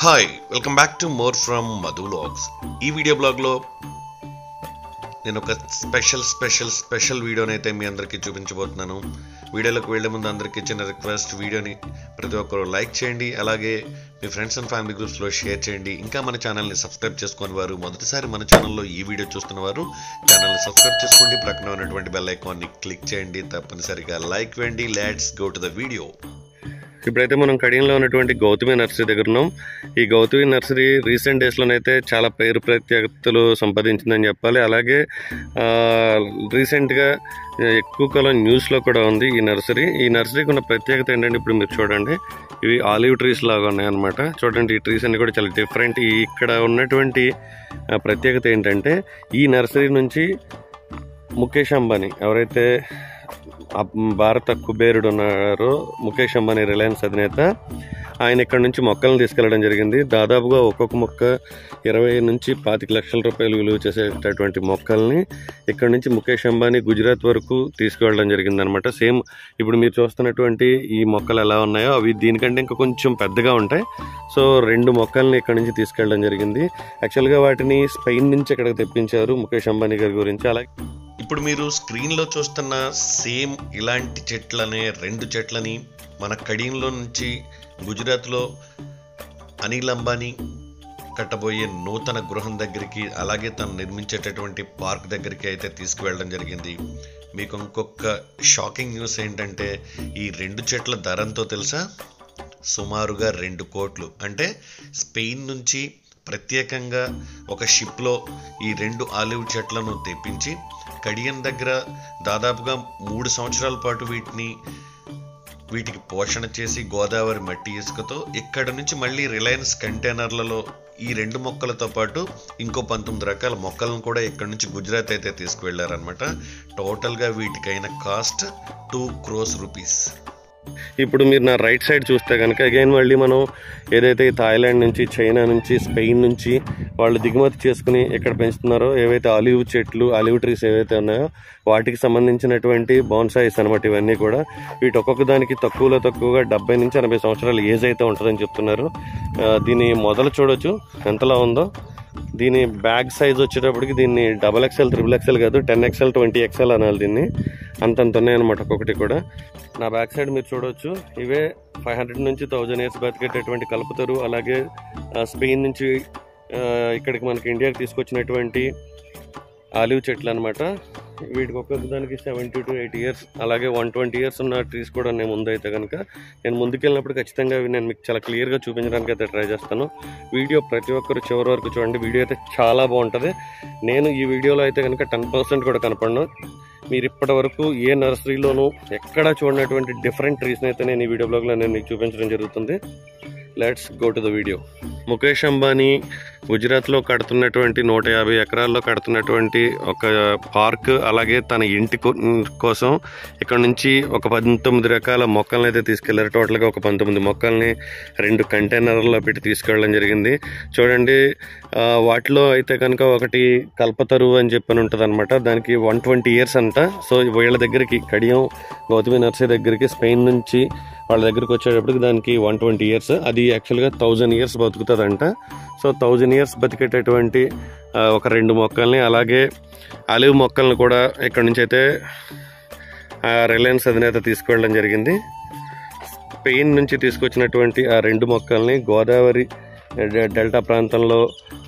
Hi welcome back to more from Madhu vlogs. ఈ video బ్లాగ్లో నేను ఒక స్పెషల్ వీడియోని అయితే మీ అందరికీ చూపించబోతున్నాను. వీడియోలోకి వెళ్ళే ముందు అందరికీ చిన్న రిక్వెస్ట్, వీడియోని ప్రతి ఒక్కరు లైక్ చేయండి, అలాగే మీ ఫ్రెండ్స్ అండ్ ఫ్యామిలీ గ్రూప్స్లో షేర్ చేయండి. ఇంకా మన ఛానల్ని సబ్స్క్రైబ్ చేసుకుని వారు, మొదటిసారి మన ఛానల్లో ఈ వీడియో చూస్తున్నవారు ఛానల్ని సబ్స్క్రైబ్ చేసుకోండి, ప్రక్కన ఉన్నటువంటి బెల్ ఐకాన్ని క్లిక్ చేయండి, తప్పనిసరిగా లైక్ వేయండి. Let's go to the video. ఇప్పుడైతే మనం కడియంలో ఉన్నటువంటి గౌతమి నర్సరీ దగ్గర ఉన్నాం. ఈ గౌతమి నర్సరీ రీసెంట్ డేస్లోనైతే చాలా పేరు ప్రత్యేకతలు సంపాదించిందని చెప్పాలి. అలాగే రీసెంట్గా ఎక్కువ కాలం న్యూస్లో కూడా ఉంది ఈ నర్సరీ. ఈ నర్సరీకి ఉన్న ప్రత్యేకత ఏంటంటే, ఇప్పుడు మీరు చూడండి, ఇవి ఆలివ్ ట్రీస్ లాగా ఉన్నాయన్నమాట. చూడండి, ఈ ట్రీస్ అన్ని కూడా చాలా డిఫరెంట్. ఇక్కడ ఉన్నటువంటి ప్రత్యేకత ఏంటంటే, ఈ నర్సరీ నుంచి ముఖేష్ అంబానీ, ఎవరైతే భారత కుబేరుడు ఉన్నారో, ముఖేష్ అంబానీ రిలయన్స్ అధినేత, ఆయన ఇక్కడ నుంచి మొక్కలను తీసుకెళ్లడం జరిగింది. దాదాపుగా ఒక్కొక్క మొక్క 20 నుంచి 25 లక్షల రూపాయలు విలువ చేసేటటువంటి మొక్కల్ని ఇక్కడ నుంచి ముఖేష్ అంబానీ గుజరాత్ వరకు తీసుకువెళ్ళడం జరిగింది అనమాట. సేమ్ ఇప్పుడు మీరు చూస్తున్నటువంటి ఈ మొక్కలు ఎలా ఉన్నాయో అవి దీనికంటే ఇంకా కొంచెం పెద్దగా ఉంటాయి. సో 2 మొక్కల్ని ఇక్కడ నుంచి తీసుకెళ్ళడం జరిగింది. యాక్చువల్గా వాటిని స్పెయిన్ నుంచి ఇక్కడికి తెప్పించారు ముఖేష్ అంబానీ గారి గురించి. అలాగే ఇప్పుడు మీరు స్క్రీన్లో చూస్తున్న సేమ్ ఇలాంటి చెట్లనే 2 చెట్లని మన కడియంలో నుంచి గుజరాత్లో అనిల్ అంబానీ కట్టబోయే నూతన గృహం దగ్గరికి, అలాగే తను నిర్మించేటటువంటి పార్క్ దగ్గరికి అయితే తీసుకువెళ్ళడం జరిగింది. మీకు ఇంకొక షాకింగ్ న్యూస్ ఏంటంటే, ఈ 2 చెట్ల ధర ఎంతో తెలుసా? సుమారుగా 2 కోట్లు. అంటే స్పెయిన్ నుంచి ప్రత్యేకంగా ఒక షిప్లో ఈ 2 ఆలివ్ చెట్లను తెప్పించి కడియం దగ్గర దాదాపుగా 3 సంవత్సరాల పాటు వీటికి పోషణ చేసి గోదావరి మట్టి ఇసుకతో ఇక్కడ నుంచి మళ్ళీ రిలయన్స్ కంటైనర్లలో ఈ 2 మొక్కలతో పాటు ఇంకో 19 రకాల మొక్కలను కూడా ఇక్కడ నుంచి గుజరాత్ అయితే తీసుకువెళ్ళారనమాట. టోటల్గా వీటికైన కాస్ట్ 2 crores rupees. ఇప్పుడు మీరు నా రైట్ సైడ్ చూస్తే కనుక అగైన్ మళ్ళీ మనం ఏదైతే థాయిలాండ్ నుంచి, చైనా నుంచి, స్పెయిన్ నుంచి వాళ్ళు దిగుమతి చేసుకుని ఇక్కడ పెంచుతున్నారో ఏవైతే ఆలివ్ చెట్లు, ఆలివ్ ట్రీస్ ఏవైతే ఉన్నాయో వాటికి సంబంధించినటువంటి బోన్సాయిస్ అనమాట. ఇవన్నీ కూడా వీటి ఒక్కొక్క దానికి తక్కువగా 70 నుంచి 80 సంవత్సరాల ఏజ్ అయితే ఉంటుందని చెప్తున్నారు. దీని మొదలు చూడొచ్చు ఎంతలా ఉందో. దీని బ్యాగ్ సైజ్ వచ్చేటప్పటికి దీన్ని XXL, XXL కాదు, 10XL, 20XL అనాలి. దీన్ని అంతంత ఉన్నాయన్నమాట ఒక్కొక్కటి కూడా. నా బ్యాక్ సైడ్ మీరు చూడవచ్చు, ఇవే 500 నుంచి 1000 years బతికేటటువంటి కలుపుతారు. అలాగే స్పెయిన్ నుంచి ఇక్కడికి మనకి ఇండియాకి తీసుకొచ్చినటువంటి ఆలివ్ చెట్లు అనమాట. వీటికి ఒక్కొక్క దానికి 70 to 80 years, అలాగే 120 years ఉన్న ట్రీస్ కూడా నేను ముందైతే కనుక నేను ముందుకెళ్ళినప్పుడు ఖచ్చితంగా అవి నేను మీకు చాలా క్లియర్గా చూపించడానికి అయితే ట్రై చేస్తాను. వీడియో ప్రతి ఒక్కరు చివరి వరకు చూడండి. వీడియో అయితే చాలా బాగుంటుంది. నేను ఈ వీడియోలో అయితే కనుక 10% కూడా కనపడను. మీరు ఇప్పటి వరకు ఏ నర్సరీలోనూ ఎక్కడా చూడనటువంటి డిఫరెంట్ ట్రీస్ని అయితే నేను ఈ వీడియో బ్లాగ్లో నేను మీకు చూపించడం జరుగుతుంది. Let's go to the video. Mukesh Ambani గుజరాత్లో కడుతున్నటువంటి 150 ఎకరాల్లో కడుతున్నటువంటి ఒక పార్క్, అలాగే తన ఇంటి కోసం ఇక్కడ నుంచి ఒక 19 రకాల మొక్కల్ని అయితే తీసుకెళ్లారు. టోటల్గా ఒక 19 మొక్కల్ని 2 కంటైనర్లో పెట్టి తీసుకెళ్ళడం జరిగింది. చూడండి, వాటిలో అయితే కనుక ఒకటి కల్పతరువు అని చెప్పని ఉంటుంది అనమాట. దానికి 120 years అంట. సో వీళ్ళ దగ్గరికి, కడియం గౌతమి నర్సరీ దగ్గరికి స్పెయిన్ నుంచి వాళ్ళ దగ్గరికి వచ్చేటప్పటికి దానికి 120 years. అది యాక్చువల్గా 1000 years బతుకుతుందంట. సో 1000 years బతికేటటువంటి ఒక 2 మొక్కల్ని, అలాగే ఆలివ్ మొక్కల్ని కూడా ఇక్కడ నుంచి అయితే రిలయన్స్ అధినేత తీసుకువెళ్ళడం జరిగింది. స్పెయిన్ నుంచి తీసుకొచ్చినటువంటి ఆ 2 మొక్కల్ని గోదావరి డెల్టా ప్రాంతంలో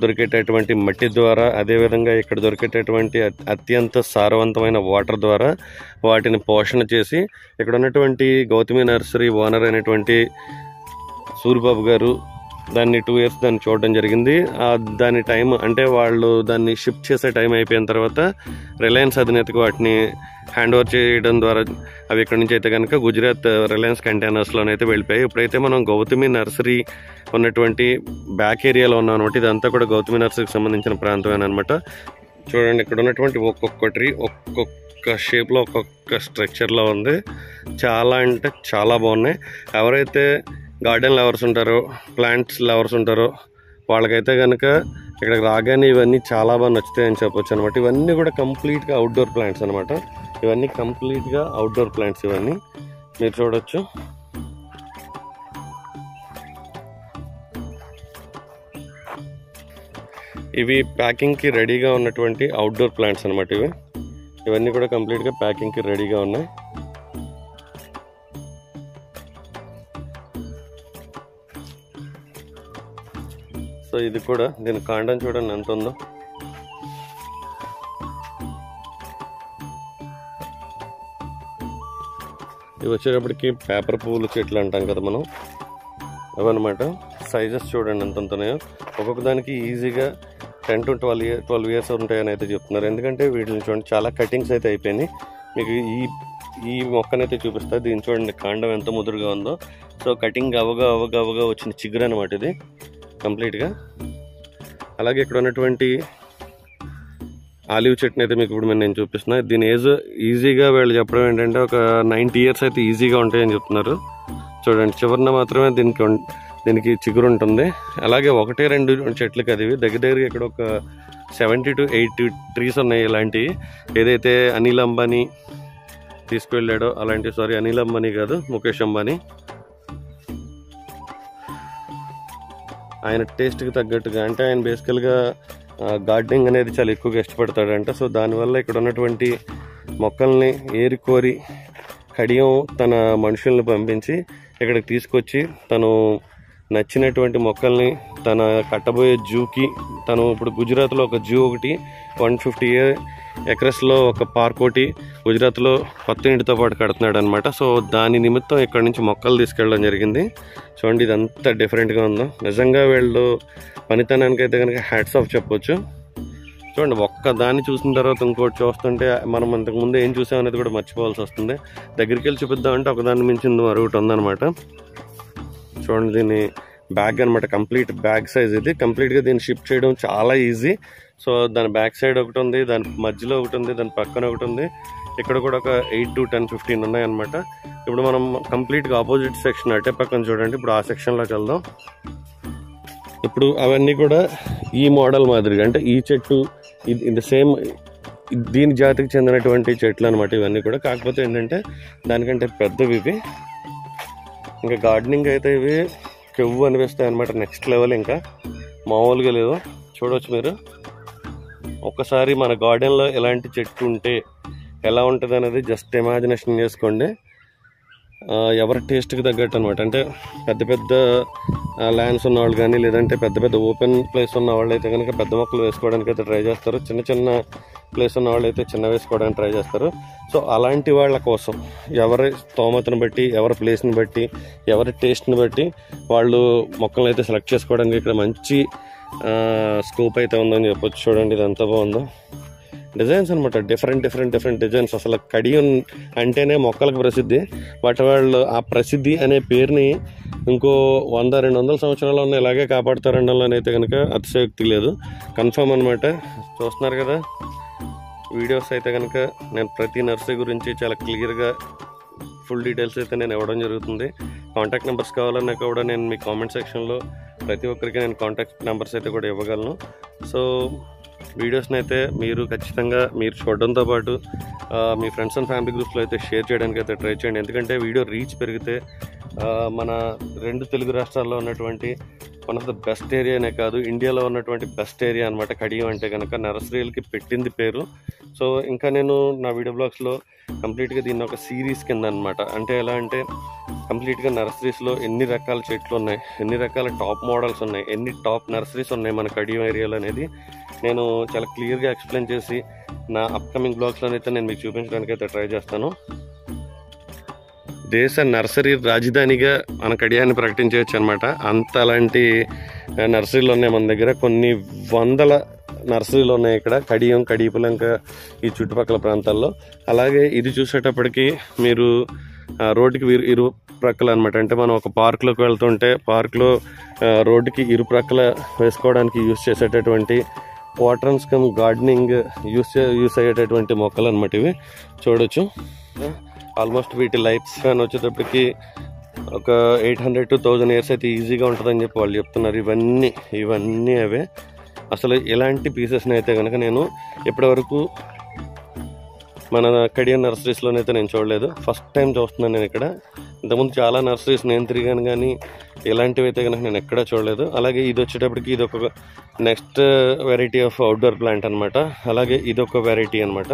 దొరికేటటువంటి మట్టి ద్వారా, అదేవిధంగా ఇక్కడ దొరికేటటువంటి అత్యంత సారవంతమైన వాటర్ ద్వారా వాటిని పోషణ చేసి, ఇక్కడ ఉన్నటువంటి గౌతమి నర్సరీ ఓనర్ అయినటువంటి సూరిబాబు గారు దాన్ని 2 years దాన్ని చూడడం జరిగింది. దాని టైం అంటే వాళ్ళు దాన్ని షిఫ్ట్ చేసే టైం అయిపోయిన తర్వాత రిలయన్స్ అధినేతకు వాటిని హ్యాండ్ ఓవర్ చేయడం ద్వారా అవి ఇక్కడ నుంచి అయితే కనుక గుజరాత్ రిలయన్స్ కంటైనర్స్లోనైతే వెళ్ళిపోయాయి. ఇప్పుడైతే మనం గౌతమి నర్సరీ ఉన్నటువంటి బ్యాక్ ఏరియాలో ఉన్నాం అనమాట. ఇదంతా కూడా గౌతమి నర్సరీకి సంబంధించిన ప్రాంతమే అనమాట. చూడండి, ఇక్కడ ఉన్నటువంటి ఒక్కొక్క ట్రీ ఒక్కొక్క షేప్లో, ఒక్కొక్క స్ట్రక్చర్లో ఉంది. చాలా అంటే చాలా బాగున్నాయి. ఎవరైతే గార్డెన్ లవర్స్ ఉంటారో, ప్లాంట్స్ లవర్స్ ఉంటారో వాళ్ళకైతే కనుక ఇక్కడికి రాగానే ఇవన్నీ చాలా బాగా నచ్చుతాయని చెప్పొచ్చు అనమాట. ఇవన్నీ కూడా కంప్లీట్గా అవుట్డోర్ ప్లాంట్స్ అనమాట. ఇవన్నీ కంప్లీట్గా అవుట్డోర్ ప్లాంట్స్ ఇవన్నీ మీరు చూడొచ్చు. ఇవి ప్యాకింగ్కి రెడీగా ఉన్నటువంటి అవుట్డోర్ ప్లాంట్స్ అనమాట. ఇవన్నీ కూడా కంప్లీట్గా ప్యాకింగ్కి రెడీగా ఉన్నాయి. సో ఇది కూడా దీని కాండం చూడండి ఎంత ఉందో. ఇవి వచ్చేటప్పటికి పేపర్ పువ్వుల చెట్లు అంటాం కదా మనం, అవన్నమాట. సైజెస్ చూడండి ఎంత ఉంటున్నాయో. ఒక్కొక్క దానికి ఈజీగా 10 to 12 years ఉంటాయని అయితే చెప్తున్నారు. ఎందుకంటే వీటిని చూడండి చాలా కటింగ్స్ అయితే అయిపోయినాయి. మీకు ఈ మొక్కనైతే చూపిస్తా. దీన్ని చూడండి కాండం ఎంత ముదురుగా ఉందో. సో కటింగ్ అవగా వచ్చిన చిగురు అనమాట ఇది కంప్లీట్గా. అలాగే ఇక్కడ ఉన్నటువంటి ఆలివ్ చెట్టుని అయితే మీకు ఇప్పుడు నేను చూపిస్తున్నా. దీని ఏజ్ ఈజీగా వీళ్ళు చెప్పడం ఏంటంటే ఒక 90 years అయితే ఈజీగా ఉంటాయని చెప్తున్నారు. చూడండి చివరిన మాత్రమే దీనికి చిగురు ఉంటుంది. అలాగే 1-2 చెట్లు కదా ఇవి. దగ్గరగా ఇక్కడ ఒక 70 to 80 trees ఉన్నాయి ఇలాంటివి. ఏదైతే అనిల్ అంబానీ తీసుకువెళ్ళాడో అలాంటి, సారీ అనిల్ అంబానీ కాదు, ముఖేష్ అంబానీ, ఆయన టేస్ట్కి తగ్గట్టుగా, అంటే ఆయన బేసికల్గా గార్డెనింగ్ అనేది చాలా ఎక్కువగా ఇష్టపడతాడంట. సో దానివల్ల ఇక్కడ ఉన్నటువంటి మొక్కల్ని ఏరికోరి కడియం తన మనుషుల్ని పంపించి ఇక్కడికి తీసుకొచ్చి తను నచ్చినటువంటి మొక్కల్ని తన కట్టబోయే జూకి, తను ఇప్పుడు గుజరాత్లో ఒక జూ ఒకటి 150 acresలో ఒక పార్క్ ఒకటి గుజరాత్లో కొత్త ఇంటితో పాటు కడుతున్నాడు అనమాట. సో దాని నిమిత్తం ఇక్కడ నుంచి మొక్కలు తీసుకెళ్ళడం జరిగింది. చూడండి ఇది అంత డిఫరెంట్గా ఉందో. నిజంగా వీళ్ళు పనితనానికి అయితే కనుక హ్యాట్స్ ఆఫ్ చెప్పొచ్చు. చూడండి ఒక్క దాన్ని చూసిన తర్వాత ఇంకోటి చూస్తుంటే మనం అంతకుముందు ఏం చూసామనేది కూడా మర్చిపోవాల్సి వస్తుంది. దగ్గరికి వెళ్ళి చూపిద్దామంటే ఒకదాన్ని మించింది మరొకటి ఉందన్నమాట. చూడండి దీని బ్యాగ్ అనమాట, కంప్లీట్ బ్యాగ్ సైజ్ ఇది. కంప్లీట్గా దీన్ని షిఫ్ట్ చేయడం చాలా ఈజీ. సో దాని బ్యాక్ సైడ్ ఒకటి ఉంది, దాని మధ్యలో ఒకటి ఉంది, దాని పక్కన ఒకటి ఉంది. ఇక్కడ కూడా ఒక 8 to 10, 15 ఉన్నాయన్నమాట. ఇప్పుడు మనం కంప్లీట్గా ఆపోజిట్ సెక్షన్ అటే పక్కన చూడండి. ఇప్పుడు ఆ సెక్షన్లోకి వెళ్దాం. ఇప్పుడు అవన్నీ కూడా ఈ మోడల్ మాదిరిగా, అంటే ఈ చెట్టు ఇది సేమ్ దీని జాతికి చెందినటువంటి చెట్లు అనమాట ఇవన్నీ కూడా. కాకపోతే ఏంటంటే దానికంటే పెద్దవి ఇవి. ఇంకా గార్డెనింగ్ అయితే ఇవి కెవ్వు అనిపిస్తాయి అనమాట. నెక్స్ట్ లెవెల్, ఇంకా మామూలుగా లేదు. చూడవచ్చు మీరు ఒక్కసారి మన గార్డెన్లో ఎలాంటి చెట్టు ఉంటే ఎలా ఉంటుంది అనేది జస్ట్ ఇమాజినేషన్ చేసుకోండి. ఎవరి టేస్ట్కి తగ్గట్టు అనమాట. అంటే పెద్ద పెద్ద ల్యాండ్స్ ఉన్నవాళ్ళు కానీ, లేదంటే పెద్ద పెద్ద ఓపెన్ ప్లేస్ ఉన్న వాళ్ళు అయితే కనుక పెద్ద మొక్కలు వేసుకోవడానికి అయితే ట్రై చేస్తారు. చిన్న చిన్న ప్లేస్ ఉన్న వాళ్ళు అయితే చిన్న వేసుకోవడానికి ట్రై చేస్తారు. సో అలాంటి వాళ్ళ కోసం ఎవరి స్తోమతను బట్టి, ఎవరి ప్లేస్ని బట్టి, ఎవరి టేస్ట్ని బట్టి వాళ్ళు మొక్కలను అయితే సెలెక్ట్ చేసుకోవడానికి ఇక్కడ మంచి స్కోప్ అయితే ఉందని చెప్పొచ్చు. చూడండి ఇది ఎంత బాగుందో. డిజైన్స్ అనమాట, డిఫరెంట్ డిజైన్స్. అసలు కడియం అంటేనే మొక్కలకు ప్రసిద్ధి. బట్ వాళ్ళు ఆ ప్రసిద్ధి అనే పేరుని ఇంకో 100-200 సంవత్సరాలు ఉన్న ఇలాగే కాపాడుతారనలో అయితే కనుక అతిశయోక్తి లేదు. కన్ఫర్మ్ అనమాట. చూస్తున్నారు కదా వీడియోస్ అయితే కనుక నేను ప్రతి నర్సరీ గురించి చాలా క్లియర్గా ఫుల్ డీటెయిల్స్ అయితే నేను ఇవ్వడం జరుగుతుంది. కాంటాక్ట్ నెంబర్స్ కావాలన్నా కూడా నేను మీ కామెంట్ సెక్షన్లో ప్రతి ఒక్కరికి నేను కాంటాక్ట్ నెంబర్స్ అయితే కూడా ఇవ్వగలను. సో వీడియోస్ని అయితే మీరు ఖచ్చితంగా మీరు చూడడంతో పాటు మీ ఫ్రెండ్స్ అండ్ ఫ్యామిలీ గ్రూప్స్లో అయితే షేర్ చేయడానికి అయితే ట్రై చేయండి. ఎందుకంటే వీడియో రీచ్ పెరిగితే మన 2 తెలుగు రాష్ట్రాల్లో ఉన్నటువంటి వన్ ఆఫ్ ద బెస్ట్ ఏరియానే కాదు, ఇండియాలో ఉన్నటువంటి బెస్ట్ ఏరియా అనమాట కడియం అంటే కనుక. నర్సరీలకి పెట్టింది పేరు. సో ఇంకా నేను నా వీడియో బ్లాగ్స్లో కంప్లీట్గా దీన్ని ఒక సిరీస్ కింద అనమాట. అంటే ఎలా అంటే కంప్లీట్గా నర్సరీస్లో ఎన్ని రకాల చెట్లు ఉన్నాయి, ఎన్ని రకాల టాప్ మోడల్స్ ఉన్నాయి, ఎన్ని టాప్ నర్సరీస్ ఉన్నాయి మన కడియం ఏరియాలో అనేది నేను చాలా క్లియర్గా ఎక్స్ప్లెయిన్ చేసి నా అప్కమింగ్ బ్లాగ్స్లోనైతే నేను మీకు చూపించడానికి అయితే ట్రై చేస్తాను. దేశ నర్సరీ రాజధానిగా మన కడియాన్ని ప్రకటించవచ్చు అనమాట. అంత అలాంటి నర్సరీలు ఉన్నాయి మన దగ్గర. కొన్ని వందల నర్సరీలు ఉన్నాయి ఇక్కడ కడియం, కడియపులంక ఈ చుట్టుపక్కల ప్రాంతాల్లో. అలాగే ఇది చూసేటప్పటికి మీరు రోడ్డుకి ఇరు ప్రక్కల అనమాట. అంటే మనం ఒక పార్క్లోకి వెళ్తుంటే పార్క్లో రోడ్డుకి ఇరు ప్రక్కల వేసుకోవడానికి యూజ్ చేసేటటువంటి వాటర్స్ కమ్ గార్డెనింగ్ యూస్ అయ్యేటటువంటి మొక్కలు అనమాట ఇవి. చూడొచ్చు ఆల్మోస్ట్ వీటి లైఫ్ స్పాన్ వచ్చేటప్పటికి ఒక 800 to 1000 years అయితే ఈజీగా ఉంటుందని చెప్పి వాళ్ళు చెప్తున్నారు. ఇవన్నీ అవే. అసలు ఇలాంటి పీసెస్ని అయితే కనుక నేను ఇప్పటివరకు మన కడియన్ నర్సరీస్లోనైతే నేను చూడలేదు, ఫస్ట్ టైం చూస్తున్నాను నేను ఇక్కడ. ఇంతకుముందు చాలా నర్సరీస్ నేను తిరిగాను కానీ ఇలాంటివి అయితే కనుక నేను ఎక్కడా చూడలేదు. అలాగే ఇది వచ్చేటప్పటికి ఇది ఒక next variety of outdoor plant అనమాట. అలాగే ఇదొక వెరైటీ అనమాట.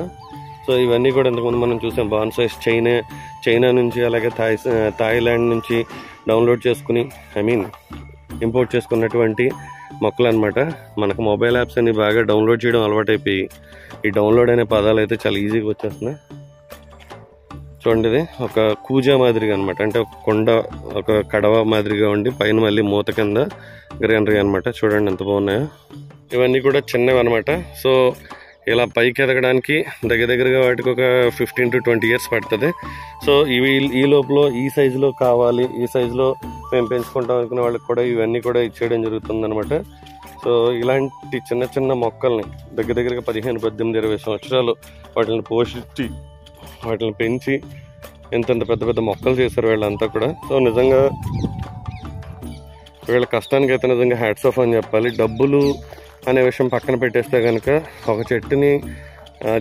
సో ఇవన్నీ కూడా ఇంతకుముందు మనం చూసాం బాన్సైస్ చైనా నుంచి అలాగే థాయిలాండ్ నుంచి డౌన్లోడ్ చేసుకుని ఇంపోర్ట్ చేసుకున్నటువంటి మొక్కలు అనమాట. మనకు మొబైల్ యాప్స్ అన్ని బాగా డౌన్లోడ్ చేయడం అలవాటైపోయి ఈ డౌన్లోడ్ అనే పదాలు అయితే చాలా ఈజీగా వచ్చేస్తున్నాయి. చూడండి, ఇది ఒక కూజా మాదిరిగా అనమాట, అంటే ఒక కొండ ఒక కడవ మాదిరిగా ఉండి పైన మళ్ళీ మూత కింద గ్రీనరీ అనమాట. చూడండి ఎంత బాగున్నాయో. ఇవన్నీ కూడా చిన్నవి అనమాట. సో ఇలా పైకి ఎదగడానికి దగ్గరగా వాటికి ఒక 15 to 20 years పడుతుంది. సో ఇవి ఈ లోపల ఈ సైజులో కావాలి, ఈ సైజులో మేము పెంచుకుంటాం అనుకునే వాళ్ళకి కూడా ఇవన్నీ కూడా ఇచ్చేయడం జరుగుతుంది అనమాట. సో ఇలాంటి చిన్న చిన్న మొక్కల్ని దగ్గరగా 15, 18, 20 సంవత్సరాలు వాటిని పోషించి వాటిని పెంచి ఇంత పెద్ద మొక్కలు చేశారు వీళ్ళంతా కూడా. సో నిజంగా వీళ్ళ కష్టానికి అయితే నిజంగా హ్యాట్స్ ఆఫ్ అని చెప్పాలి. డబ్బులు అనే విషయం పక్కన పెట్టేస్తే కనుక ఒక చెట్టుని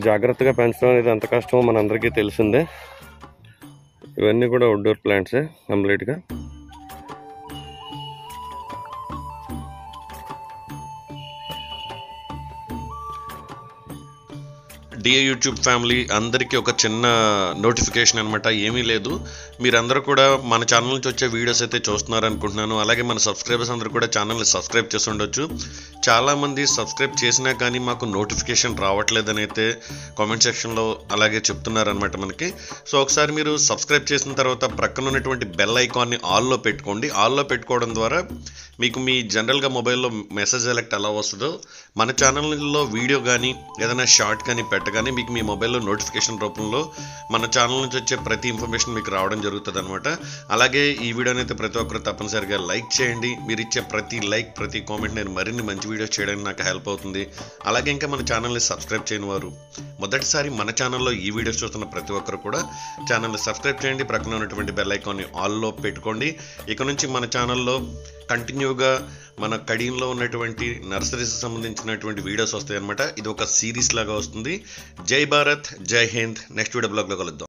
జాగ్రత్తగా పెంచడం అనేది ఎంత కష్టమో మనందరికీ తెలిసిందే. ఇవన్నీ కూడా అవుట్డోర్ ప్లాంట్సే కంప్లీట్గా. డియర్ యూట్యూబ్ ఫ్యామిలీ, అందరికీ ఒక చిన్న నోటిఫికేషన్ అనమాట. ఏమీ లేదు, మీరందరూ కూడా మన ఛానల్ నుంచి వచ్చే వీడియోస్ అయితే చూస్తున్నారు అనుకుంటున్నాను. అలాగే మన సబ్స్క్రైబర్స్ అందరూ కూడా ఛానల్ని సబ్స్క్రైబ్ చేసి ఉండొచ్చు. చాలామంది సబ్స్క్రైబ్ చేసినా కానీ మాకు నోటిఫికేషన్ రావట్లేదని అయితే కామెంట్ సెక్షన్లో అలాగే చెప్తున్నారనమాట మనకి. సో ఒకసారి మీరు సబ్స్క్రైబ్ చేసిన తర్వాత ప్రక్కన ఉన్నటువంటి బెల్ ఐకాన్ని ఆల్లో పెట్టుకోండి. ఆల్లో పెట్టుకోవడం ద్వారా మీకు మీ జనరల్గా మొబైల్లో మెసేజ్ ఎలెక్ట్ ఎలా వస్తుందో మన ఛానల్లో వీడియో కానీ ఏదైనా షార్ట్ కానీ పెట్టగానే మీకు మీ మొబైల్లో నోటిఫికేషన్ రూపంలో మన ఛానల్ నుంచి వచ్చే ప్రతి ఇన్ఫర్మేషన్ మీకు రావడం జరుగుతుంది అనమాట. అలాగే ఈ వీడియోని అయితే ప్రతి ఒక్కరు తప్పనిసరిగా లైక్ చేయండి. మీరు ఇచ్చే ప్రతి లైక్ ప్రతి కామెంట్ నేను మరిన్ని మంచి వీడియోస్ చేయడానికి నాకు హెల్ప్ అవుతుంది. అలాగే ఇంకా మన ఛానల్ని సబ్స్క్రైబ్ చేయని వారు మొదటిసారి మన ఛానల్లో ఈ వీడియోస్ చూస్తున్న ప్రతి ఒక్కరు కూడా ఛానల్ని సబ్స్క్రైబ్ చేయండి. ప్రక్కన ఉన్నటువంటి బెల్ ఐకాన్ని ఆల్లో పెట్టుకోండి. ఇక నుంచి మన ఛానల్లో కంటిన్యూగా మన కడియంలో ఉన్నటువంటి నర్సరీస్ సంబంధించినటువంటి వీడియోస్ వస్తాయి అనమాట. ఇది ఒక సిరీస్ లాగా వస్తుంది. జై భారత్, జై హింద్. నెక్స్ట్ వీడియో బ్లాగ్లో కలుద్దాం.